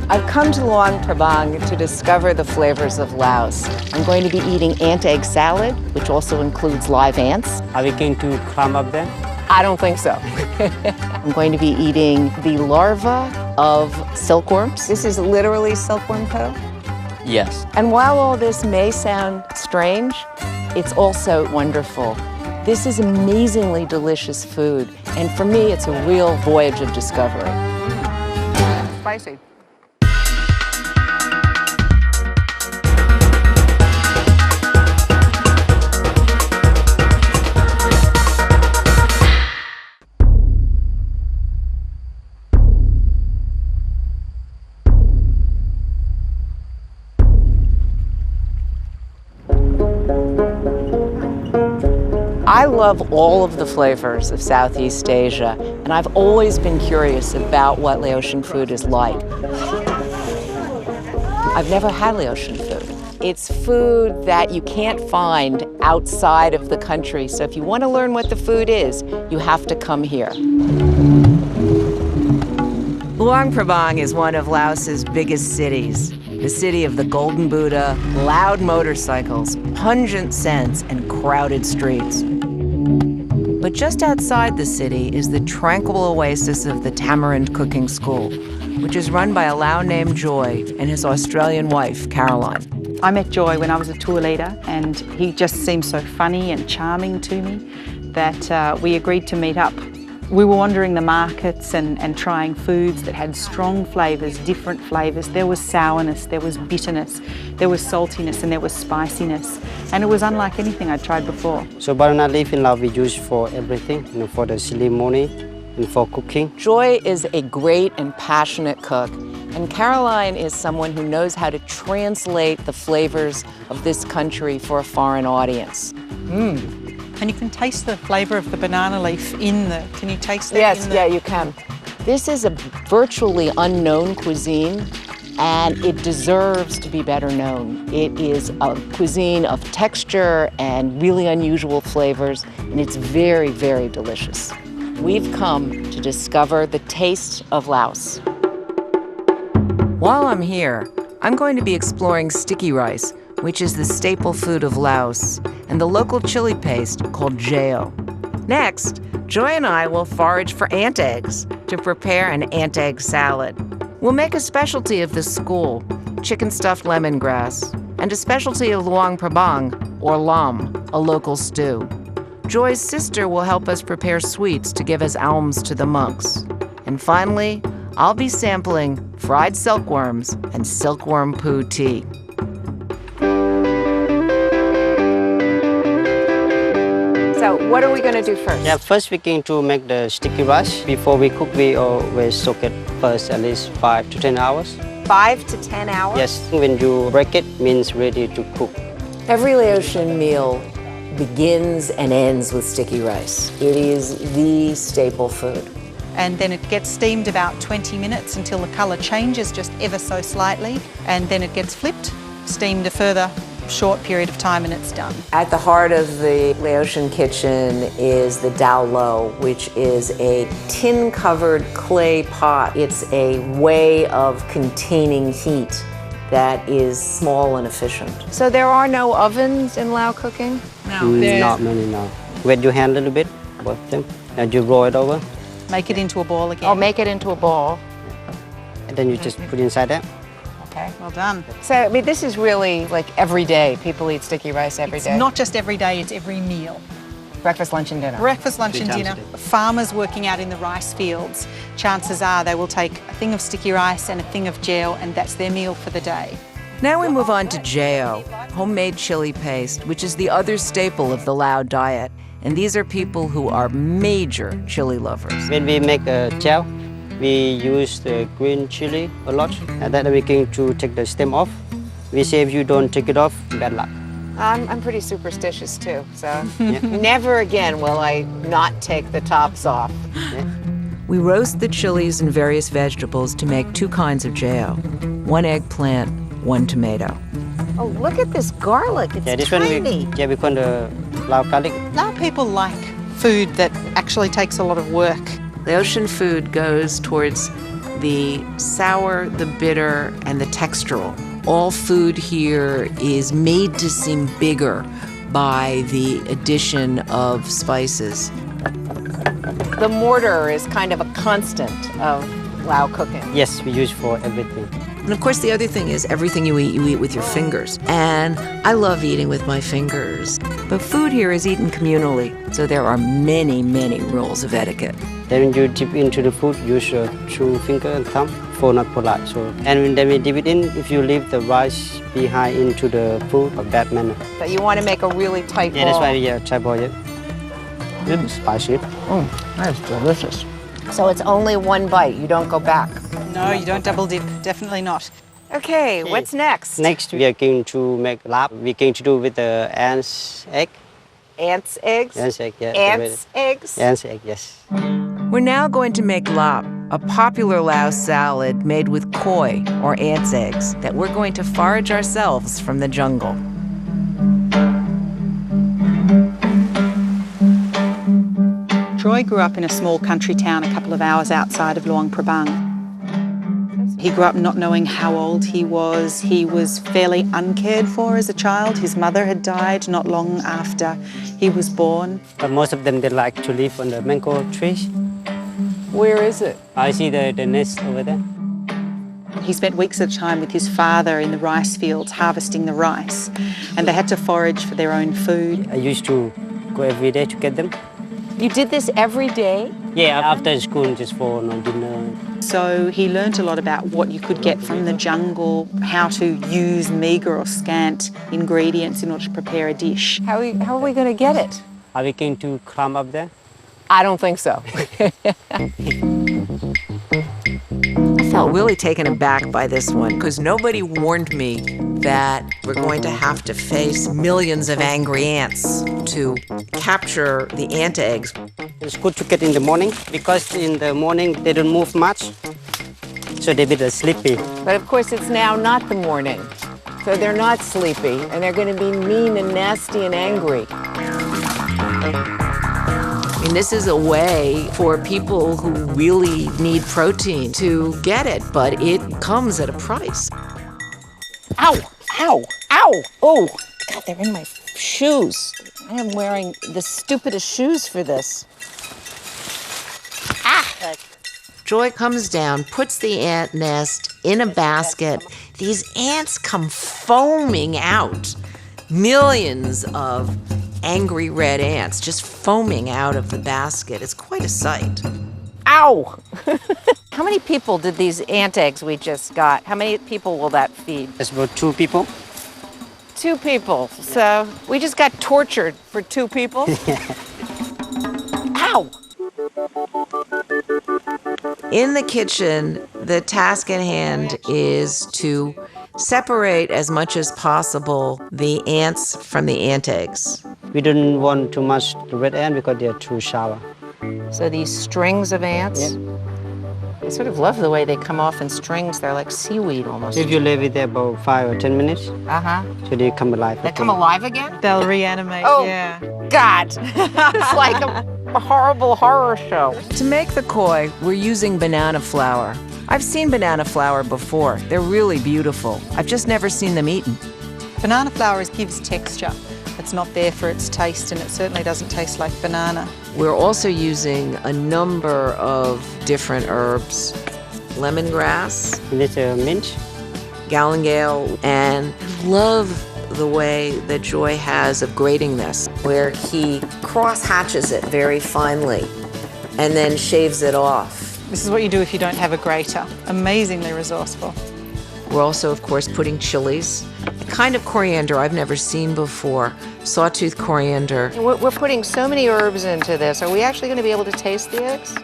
I've come to Luang Prabang to discover the flavors of Laos. I'm going to be eating ant egg salad, which also includes live ants. Are we going to climb up there? I don't think so. I'm going to be eating the larva of silkworms. This is literally silkworm poo? Yes. And while all this may sound strange, it's also wonderful. This is amazingly delicious food, and for me, it's a real voyage of discovery. Spicy. I love all of the flavors of Southeast Asia, and I've always been curious about what Laotian food is like. I've never had Laotian food. It's food that you can't find outside of the country, so if you want to learn what the food is, you have to come here. Luang Prabang is one of Laos's biggest cities. The city of the Golden Buddha, loud motorcycles, pungent scents, and crowded streets. But just outside the city is the tranquil oasis of the Tamarind cooking school, which is run by a Lao named Joy and his Australian wife, Caroline. I met Joy when I was a tour leader, and he just seemed so funny and charming to me that we agreed to meet up. We were wandering the markets and trying foods that had strong flavours, different flavours. There was sourness, there was bitterness, there was saltiness, and there was spiciness. And it was unlike anything I'd tried before. So banana leaf in Laos we use for everything, for the ceremony and for cooking. Joy is a great and passionate cook, and Caroline is someone who knows how to translate the flavors of this country for a foreign audience. And you can taste the flavour of the banana leaf can you taste that? Yes, yeah, you can. This is a virtually unknown cuisine, and it deserves to be better known. It is a cuisine of texture and really unusual flavors, and it's very, very delicious. We've come to discover the taste of Laos. While I'm here, I'm going to be exploring sticky rice, which is the staple food of Laos, and the local chili paste called jao. Next, Joy and I will forage for ant eggs to prepare an ant egg salad. We'll make a specialty of the school, chicken stuffed lemongrass, and a specialty of Luang Prabang, or lam, a local stew. Joy's sister will help us prepare sweets to give as alms to the monks. And finally, I'll be sampling fried silkworms and silkworm poo tea. So what are we going to do first? Yeah, first we're going to make the sticky rice. Before we cook, we always soak it first at least 5 to 10 hours. 5 to 10 hours? Yes, when you break it, means ready to cook. Every Laotian meal begins and ends with sticky rice. It is the staple food. And then it gets steamed about 20 minutes until the colour changes just ever so slightly, and then it gets flipped, steamed a further short period of time, and it's done. At the heart of the Laotian kitchen is the dao lo, which is a tin-covered clay pot. It's a way of containing heat that is small and efficient. So there are no ovens in Lao cooking? No, not many, no. Wet your hand a little bit, both them, and you roll it over. Make it into a ball again. Oh, make it into a ball. And then you just put it inside there. Okay. Well done. So, I mean, this is really like every day. People eat sticky rice every day. It's not just every day, it's every meal. Breakfast, lunch, and dinner. Breakfast, lunch, and 3 times dinner. a day. Farmers working out in the rice fields, chances are they will take a thing of sticky rice and a thing of jao, and that's their meal for the day. Now we move on to jao, homemade chili paste, which is the other staple of the Lao diet. And these are people who are major chili lovers. When we make a jao, we use the green chili a lot, and then we're going to take the stem off. We say if you don't take it off, bad luck. I'm pretty superstitious too, so Yeah. never again will I not take the tops off. Yeah. We roast the chilies and various vegetables to make 2 kinds of jao. 1 eggplant, 1 tomato. Oh, look at this garlic, it's Yeah, this tiny. one we call the Lao garlic. Lao people like food that actually takes a lot of work. Laotian food goes towards the sour, the bitter, and the textural. All food here is made to seem bigger by the addition of spices. The mortar is kind of a constant of Lao cooking. Yes, we use for everything. And of course, the other thing is everything you eat with your fingers. And I love eating with my fingers. But food here is eaten communally, so there are many, many rules of etiquette. Then when you dip into the food, use your two finger and thumb for not polite. So, and then we dip it in, if you leave the rice behind into the food, a bad manner. But you want to make a really tight ball. Yeah, that's why we tight ball it. It's spicy. That's delicious. So it's only one bite, you don't go back. No, you don't double dip, definitely not. Okay, what's next? Next, we are going to make lap. We're going to do with the ant's egg. Ants' eggs? Ant's egg, yeah. Ants' eggs? Ant's egg, yes. We're now going to make lap, a popular Lao salad made with koi, or ants' eggs, that we're going to forage ourselves from the jungle. Troy grew up in a small country town a couple of hours outside of Luang Prabang. He grew up not knowing how old he was. He was fairly uncared for as a child. His mother had died not long after he was born. But most of them, they like to live on the mango trees. Where is it? I see the nest over there. He spent weeks at a time with his father in the rice fields harvesting the rice, and they had to forage for their own food. I used to go every day to get them. You did this every day? Yeah, after school, just for dinner. So he learnt a lot about what you could get from the jungle, how to use meagre or scant ingredients in order to prepare a dish. How are we going to get it? Are we going to climb up there? I don't think so. I felt really taken aback by this one because nobody warned me that we're going to have to face millions of angry ants to capture the ant eggs. It's good to get in the morning because in the morning they don't move much, so they're a bit sleepy. But of course it's now not the morning, so they're not sleepy and they're going to be mean and nasty and angry. I mean, this is a way for people who really need protein to get it, but it comes at a price. Ow! Ow! Ow! Oh! God, they're in my shoes. I am wearing the stupidest shoes for this. Ah! Joy comes down, puts the ant nest in a basket. These ants come foaming out. Millions of angry red ants just foaming out of the basket. It's quite a sight. Ow! How many people did these ant eggs we just got? How many people will that feed? It's about 2 people. 2 people. So we just got tortured for 2 people? Ow! In the kitchen, the task at hand is to separate as much as possible the ants from the ant eggs. We don't want too much the red ant because they're too sour. So these strings of ants, Yeah. I sort of love the way they come off in strings. They're like seaweed almost. If you leave it there about 5 or 10 minutes, Uh-huh. so they come alive. They come alive again? They'll reanimate, Oh. yeah. God! It's like a horrible horror show. To make the koi, we're using banana flour. I've seen banana flour before. They're really beautiful. I've just never seen them eaten. Banana flour gives texture. It's not there for its taste, and it certainly doesn't taste like banana. We're also using a number of different herbs. Lemongrass, Little mint. galangal, and I love the way that Joy has of grating this, where he cross-hatches it very finely and then shaves it off. This is what you do if you don't have a grater. Amazingly resourceful. We're also, of course, putting chilies, a kind of coriander I've never seen before, sawtooth coriander. We're putting so many herbs into this. Are we actually going to be able to taste the eggs?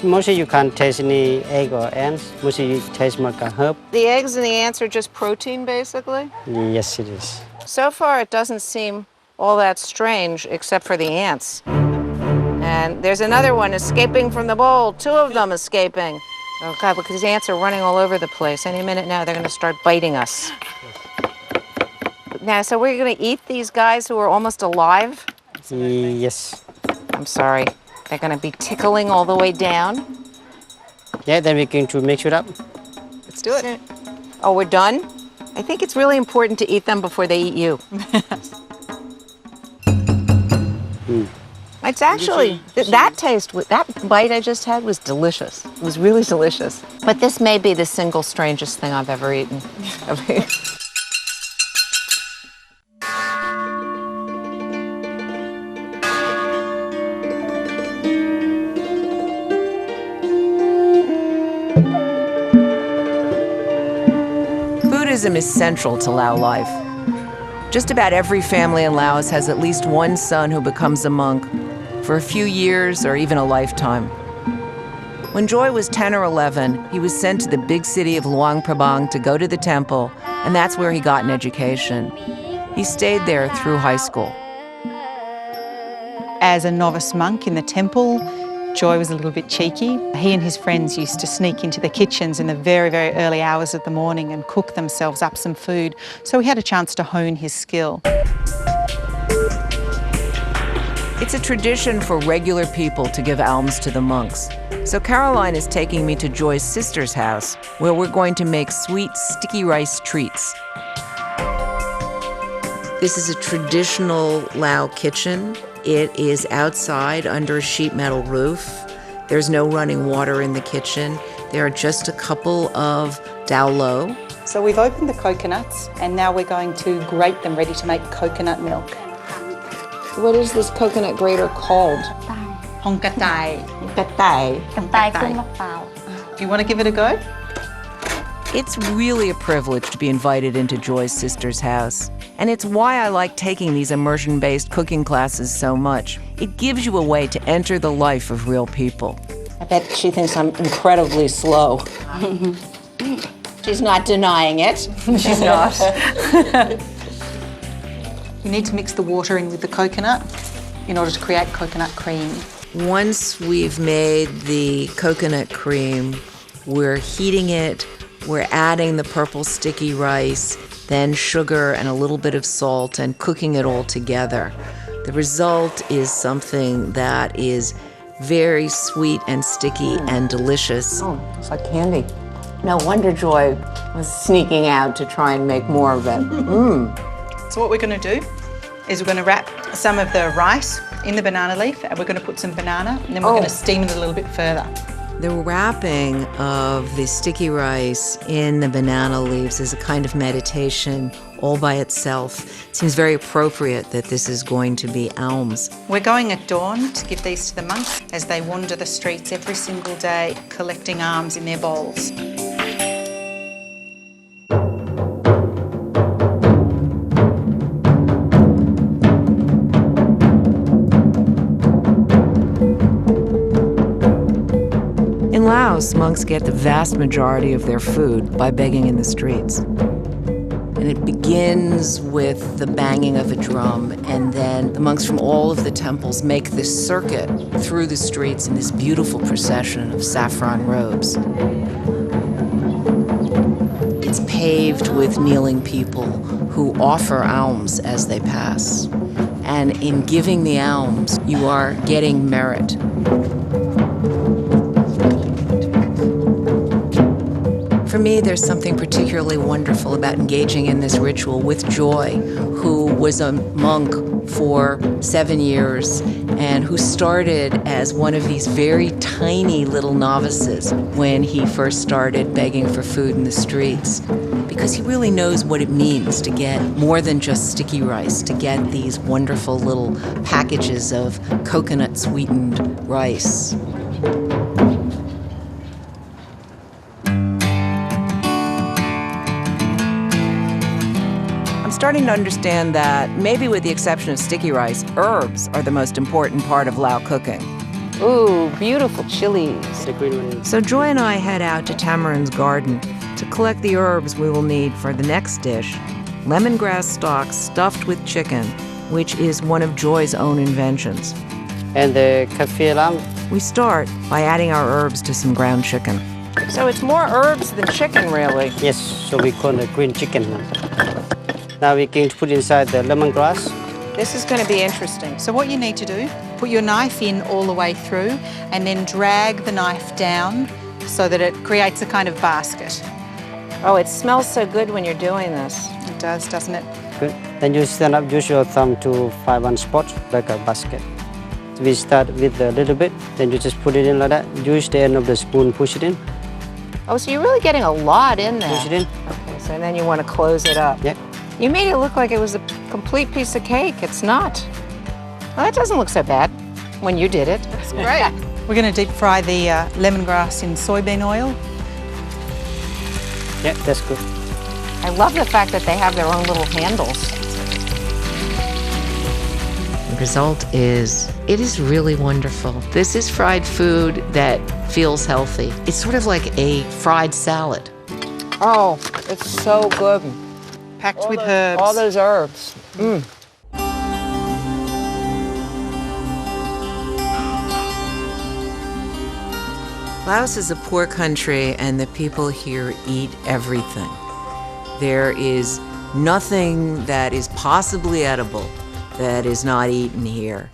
Mostly you can't taste any egg or ants. Mostly you taste more like a herb. The eggs and the ants are just protein, basically? Yes, it is. So far, it doesn't seem all that strange, except for the ants. And there's another one escaping from the bowl. 2 of them escaping. Oh, God, look, these ants are running all over the place. Any minute now, they're going to start biting us. Now, so we're going to eat these guys who are almost alive? Yes. I'm sorry. They're going to be tickling all the way down. Yeah, then we're going to mix it up. Let's do it. Oh, we're done? I think it's really important to eat them before they eat you. It's actually, that bite I just had was delicious. It was really delicious. But this may be the single strangest thing I've ever eaten. Buddhism is central to Lao life. Just about every family in Laos has at least one son who becomes a monk for a few years or even a lifetime. When Joy was 10 or 11, he was sent to the big city of Luang Prabang to go to the temple, and that's where he got an education. He stayed there through high school. As a novice monk in the temple, Joy was a little bit cheeky. He and his friends used to sneak into the kitchens in the very, very early hours of the morning and cook themselves up some food, so he had a chance to hone his skill. It's a tradition for regular people to give alms to the monks. So Caroline is taking me to Joy's sister's house, where we're going to make sweet sticky rice treats. This is a traditional Lao kitchen. It is outside under a sheet metal roof. There's no running water in the kitchen. There are just a couple of dao lo. So we've opened the coconuts and now we're going to grate them ready to make coconut milk. What is this coconut grater called? Hong katai. Do you want to give it a go? It's really a privilege to be invited into Joy's sister's house. And it's why I like taking these immersion-based cooking classes so much. It gives you a way to enter the life of real people. I bet she thinks I'm incredibly slow. She's not denying it. She's not. You need to mix the water in with the coconut in order to create coconut cream. Once we've made the coconut cream, we're heating it. We're adding the purple sticky rice, then sugar and a little bit of salt, and cooking it all together. The result is something that is very sweet and sticky and delicious. Oh, it's like candy. No wonder Joy was sneaking out to try and make more of it. So what we're going to do is we're going to wrap some of the rice in the banana leaf, and we're going to put some banana, and then we're going to steam it a little bit further. The wrapping of the sticky rice in the banana leaves is a kind of meditation all by itself. It seems very appropriate that this is going to be alms. We're going at dawn to give these to the monks as they wander the streets every single day, collecting alms in their bowls. In Laos, monks get the vast majority of their food by begging in the streets. And it begins with the banging of a drum, and then the monks from all of the temples make this circuit through the streets in this beautiful procession of saffron robes. It's paved with kneeling people who offer alms as they pass. And in giving the alms, you are getting merit. For me, there's something particularly wonderful about engaging in this ritual with Joy, who was a monk for 7 years and who started as one of these very tiny little novices when he first started begging for food in the streets, because he really knows what it means to get more than just sticky rice, to get these wonderful little packages of coconut-sweetened rice. Starting to understand that, maybe with the exception of sticky rice, herbs are the most important part of Lao cooking. Ooh, beautiful chilies. The green one. So Joy and I head out to Tamarind's garden to collect the herbs we will need for the next dish, lemongrass stalks stuffed with chicken, which is one of Joy's own inventions. And the kaffir lamb. We start by adding our herbs to some ground chicken. So it's more herbs than chicken, really. Yes, so we call it green chicken. Now we're going to put inside the lemongrass. This is going to be interesting. So what you need to do, put your knife in all the way through and then drag the knife down so that it creates a kind of basket. Oh, it smells so good when you're doing this. It does, doesn't it? Good. Then you stand up, use your thumb to find one spot, like a basket. We start with a little bit, then you just put it in like that. Use the end of the spoon, push it in. Oh, so you're really getting a lot in there. Push it in. Okay, so then you want to close it up. Yeah. You made it look like it was a complete piece of cake. It's not. Well, that doesn't look so bad when you did it. It's great. We're going to deep fry the lemongrass in soybean oil. Yeah, that's good. I love the fact that they have their own little handles. The result is, it is really wonderful. This is fried food that feels healthy. It's sort of like a fried salad. Oh, it's so good. Packed with herbs. All those herbs. Laos is a poor country, and the people here eat everything. There is nothing that is possibly edible that is not eaten here.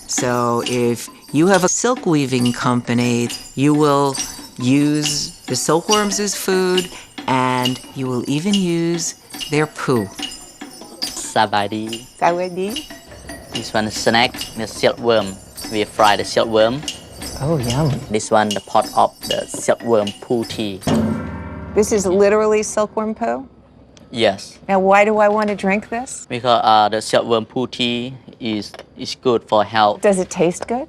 So if you have a silk weaving company, you will use the silkworms as food, and you will even use their poo. Sabadi. Sawadi? This one is snack, the silkworm. We fry the silkworm. Oh, yum. This one, the pot of the silkworm poo tea. This is literally silkworm poo? Yes, Now, why do I want to drink this? because the silkworm poo tea is good for health. Does it taste good?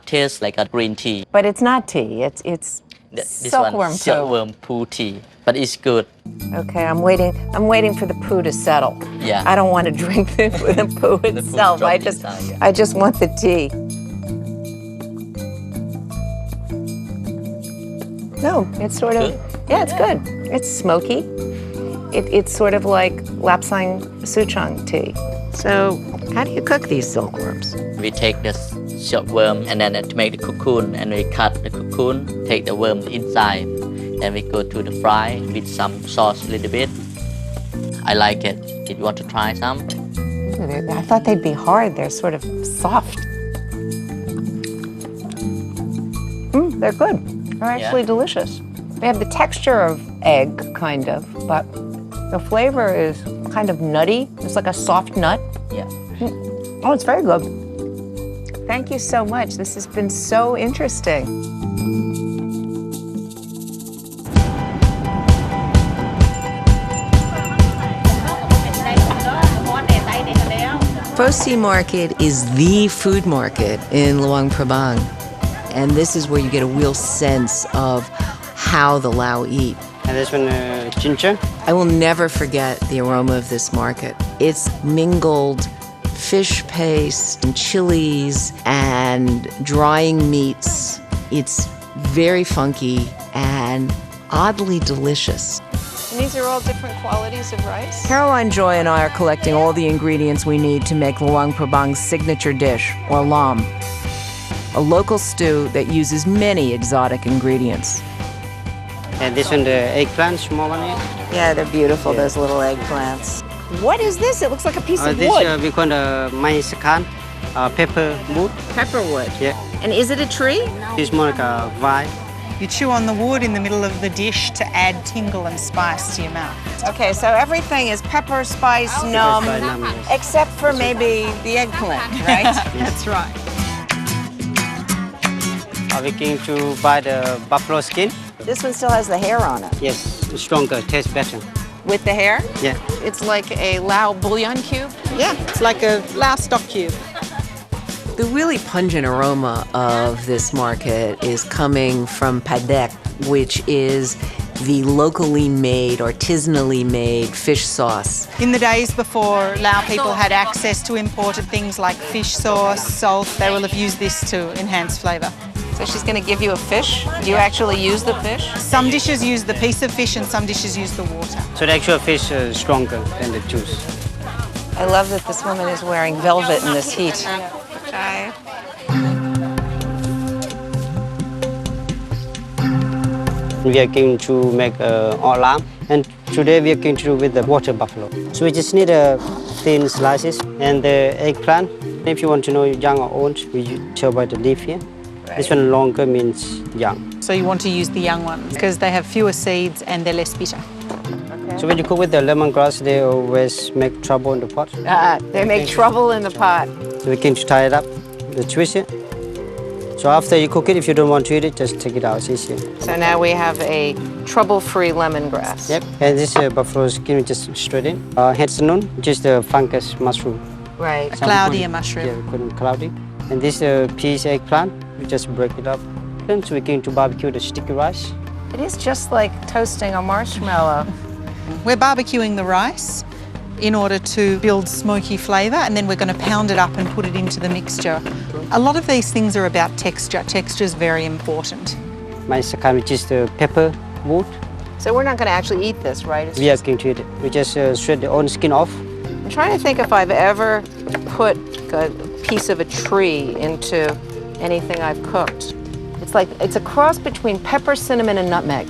Tastes like a green tea. But it's not tea. It's This silkworm one, poo. silkworm poo tea, but it's good. Okay, I'm waiting for the poo to settle. Yeah. I don't want to drink the poo itself. drop I inside, yeah. just want the tea. No, it's sort of, yeah, it's good. It's smoky. It's sort of like lapsang souchong tea. So, how do you cook these silkworms? We take the silkworm and then to make the cocoon, and we cut the cocoon, take the worm inside, then we go to the fry with some sauce a little bit. I like it. Did you want to try some? I thought they'd be hard. They're sort of soft. They're good. They're actually delicious. They have the texture of egg, kind of, but the flavor is kind of nutty. It's like a soft nut. Yeah. Oh, it's very good. Thank you so much. This has been so interesting. Pho Si Market is the food market in Luang Prabang. And this is where you get a real sense of how the Lao eat. And this one, ginger. I will never forget the aroma of this market. It's mingled fish paste and chilies and drying meats. It's very funky and oddly delicious. And these are all different qualities of rice? Caroline Joy and I are collecting all the ingredients we need to make Luang Prabang's signature dish, or lam, a local stew that uses many exotic ingredients. And this one, the eggplant, small one here. Yeah, they're beautiful, those little eggplants. What is this? It looks like a piece of This wood. we call the mai sakan, pepper wood. Pepperwood. Yeah. And is it a tree? It's more like a vine. You chew on the wood in the middle of the dish to add tingle and spice to your mouth. Okay, so everything is pepper, spice, num, Spice, num, yes. except for maybe the eggplant, right? That's right. We're going to buy the buffalo skin. This one still has the hair on it. Yes, it's stronger, tastes better. With the hair? Yeah. It's like a Lao bouillon cube? Yeah, it's like a Laos stock cube. The really pungent aroma of this market is coming from padek, which is the locally made, artisanally made fish sauce. In the days before Lao people had access to imported things like fish sauce, salt, they will have used this to enhance flavour. So she's going to give you a fish? Do you actually use the fish? Some dishes use the piece of fish and some dishes use the water. So the actual fish is stronger than the juice. I love that this woman is wearing velvet in this heat. Okay. We are going to make lam, and today we are going to do with the water buffalo. So we just need thin slices and the eggplant. If you want to know young or old, we tell by the leaf here. This one longer means young. So you want to use the young ones because they have fewer seeds and they're less bitter. So when you cook with the lemongrass, they always make trouble in the pot. They make trouble in the pot. So we can tie it up, twist it. So after you cook it, if you don't want to eat it, just take it out. It's easier. So now we have a trouble-free lemongrass. Yep. And this buffalo skin, we just straight in. Headstone, just the fungus mushroom. Right. A cloudier mushroom. Yeah, we call it cloudy. And this peas eggplant, we just break it up. Then so we're going to barbecue the sticky rice. It is just like toasting a marshmallow. We're barbecuing the rice in order to build smoky flavour, and then we're going to pound it up and put it into the mixture. A lot of these things are about texture. Texture is very important. My second, which is the pepper wood. So we're not going to actually eat this, right? It's We are going to eat it. We just shred the own skin off. I'm trying to think if I've ever put a piece of a tree into anything I've cooked. It's a cross between pepper, cinnamon, and nutmeg.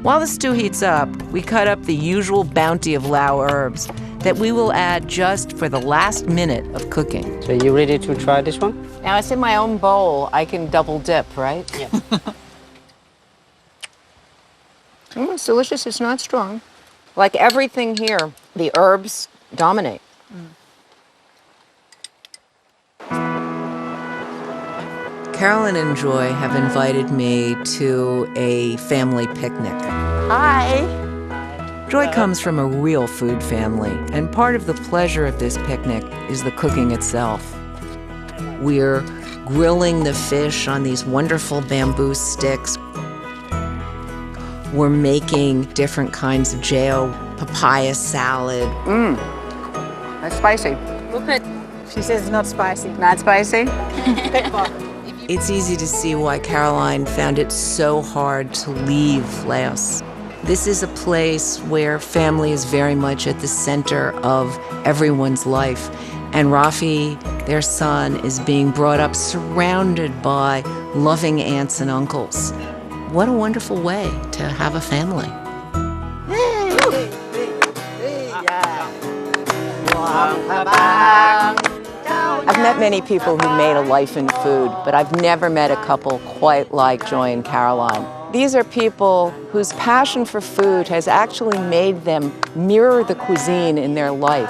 While the stew heats up, we cut up the usual bounty of Lao herbs that we will add just for the last minute of cooking. So you ready to try this one? Now it's in my own bowl. I can double dip, right? Yeah. It's delicious. It's not strong. Like everything here, the herbs dominate. Carolyn and Joy have invited me to a family picnic. Hi. Joy comes from a real food family, and part of the pleasure of this picnic is the cooking itself. We're grilling the fish on these wonderful bamboo sticks. We're making different kinds of geo, papaya salad. That's spicy. She says it's not spicy. Not spicy? It's easy to see why Caroline found it so hard to leave Laos. This is a place where family is very much at the center of everyone's life. And Rafi, their son, is being brought up surrounded by loving aunts and uncles. What a wonderful way to have a family. I've met many people who made a life in food, but I've never met a couple quite like Joy and Caroline. These are people whose passion for food has actually made them mirror the cuisine in their life.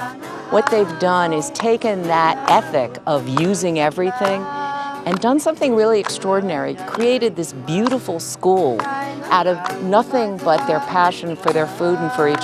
What they've done is taken that ethic of using everything and done something really extraordinary, created this beautiful school out of nothing but their passion for their food and for each